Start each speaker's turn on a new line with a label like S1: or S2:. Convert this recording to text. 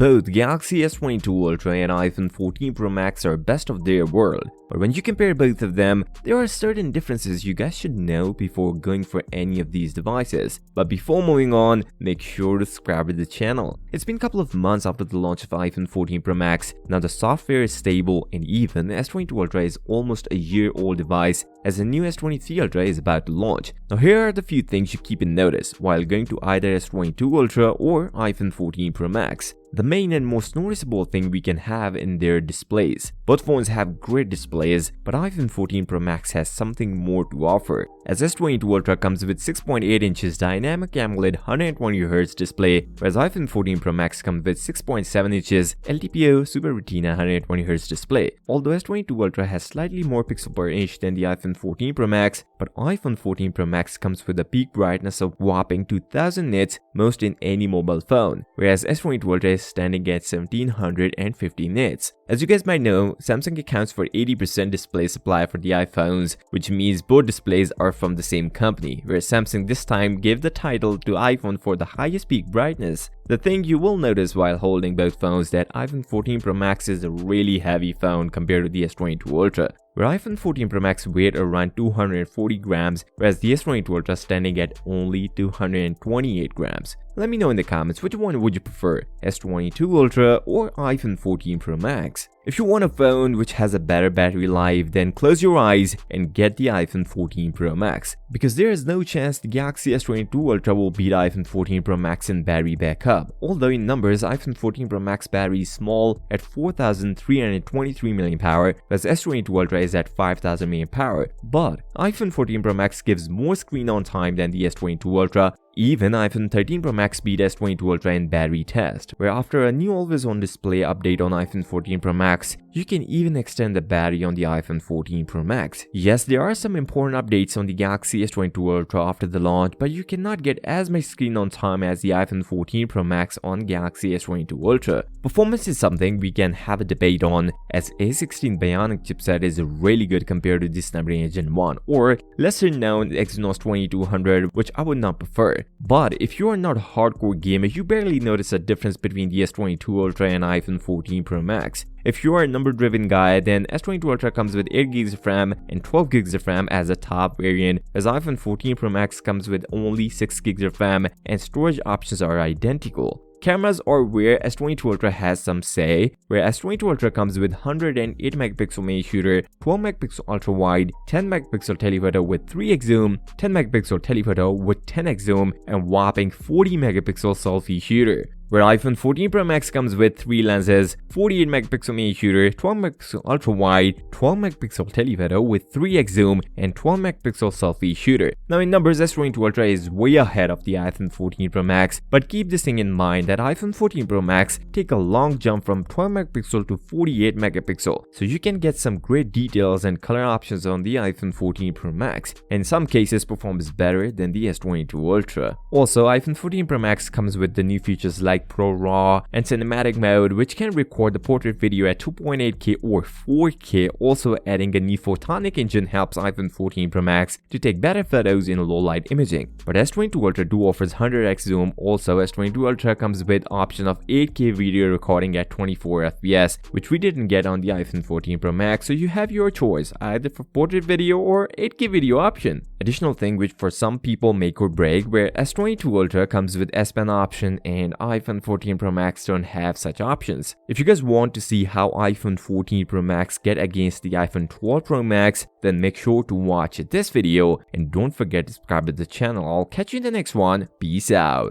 S1: both Galaxy S22 Ultra and iPhone 14 Pro Max are best of their world, but when you compare both of them, there are certain differences you guys should know before going for any of these devices. But before moving on, make sure to subscribe to the channel. It's been a couple of months after the launch of iPhone 14 Pro Max. Now the software is stable, and even S22 Ultra is almost a year-old device as the new S23 Ultra is about to launch. Now here are the few things you keep in notice while going to either S22 Ultra or iPhone 14 Pro Max. The main and most noticeable thing we can have in their displays. Both phones have great displays, but iPhone 14 Pro Max has something more to offer, as S22 Ultra comes with 6.8 inches dynamic AMOLED 120Hz display, whereas iPhone 14 Pro Max comes with 6.7 inches LTPO Super Retina 120Hz display. Although S22 Ultra has slightly more pixel per inch than the iPhone 14 Pro Max, but iPhone 14 Pro Max comes with a peak brightness of whopping 2000 nits, most in any mobile phone, whereas S22 Ultra is standing at 1750 nits. As you guys might know, Samsung accounts for 80% display supply for the iPhones, which means both displays are from the same company, where Samsung this time gave the title to iPhone for the highest peak brightness. The thing you will notice while holding both phones that iPhone 14 Pro Max is a really heavy phone compared to the S22 Ultra, where iPhone 14 Pro Max weighed around 240 grams, whereas the S22 Ultra standing at only 228 grams. Let me know in the comments which one would you prefer, S22 Ultra or iPhone 14 Pro Max. If you want a phone which has a better battery life, then close your eyes and get the iPhone 14 Pro Max, because there is no chance the Galaxy S22 Ultra will beat iPhone 14 Pro Max in battery backup. Although in numbers, iPhone 14 Pro Max battery is small at 4323 mAh, whereas S22 Ultra is at 5000 mAh. But iPhone 14 Pro Max gives more screen on time than the S22 Ultra. Even iPhone 13 Pro Max beat S22 Ultra in battery test, where after a new always-on display update on iPhone 14 Pro Max, you can even extend the battery on the iPhone 14 Pro Max. Yes, there are some important updates on the Galaxy S22 Ultra after the launch, but you cannot get as much screen on time as the iPhone 14 Pro Max on Galaxy S22 Ultra. Performance is something we can have a debate on, as A16 Bionic chipset is really good compared to the Snapdragon Gen 1 or lesser known Exynos 2200, which I would not prefer. But if you are not a hardcore gamer, you barely notice a difference between the S22 Ultra and iPhone 14 Pro Max. If you are a number-driven guy, then S22 Ultra comes with 8GB of RAM and 12GB of RAM as a top variant, as iPhone 14 Pro Max comes with only 6GB of RAM and storage options are identical. Cameras are where S22 Ultra has some say, where S22 Ultra comes with 108MP main shooter, 12MP ultra wide, 10MP telephoto with 3x zoom, 10MP telephoto with 10x zoom, and whopping 40MP selfie shooter. Where iPhone 14 Pro Max comes with 3 lenses, 48MP main shooter, 12MP ultra wide, 12MP telephoto with 3x zoom, and 12MP selfie shooter. Now in numbers, S22 Ultra is way ahead of the iPhone 14 Pro Max, but keep this thing in mind that iPhone 14 Pro Max take a long jump from 12MP to 48MP, so you can get some great details and color options on the iPhone 14 Pro Max, and in some cases performs better than the S22 Ultra. Also, iPhone 14 Pro Max comes with the new features like Pro RAW and cinematic mode, which can record the portrait video at 2.8K or 4K. Also, adding a new photonic engine helps iPhone 14 Pro Max to take better photos in low light imaging. But S22 Ultra do offers 100x zoom. Also, S22 Ultra comes with option of 8K video recording at 24fps, which we didn't get on the iPhone 14 Pro Max, so you have your choice either for portrait video or 8K video option. Additional thing which for some people make or break, where S22 Ultra comes with S Pen option and iPhone 14 Pro Max don't have such options. If you guys want to see how iPhone 14 Pro Max get against the iPhone 12 Pro Max, then make sure to watch this video and don't forget to subscribe to the channel. I'll catch you in the next one. Peace out.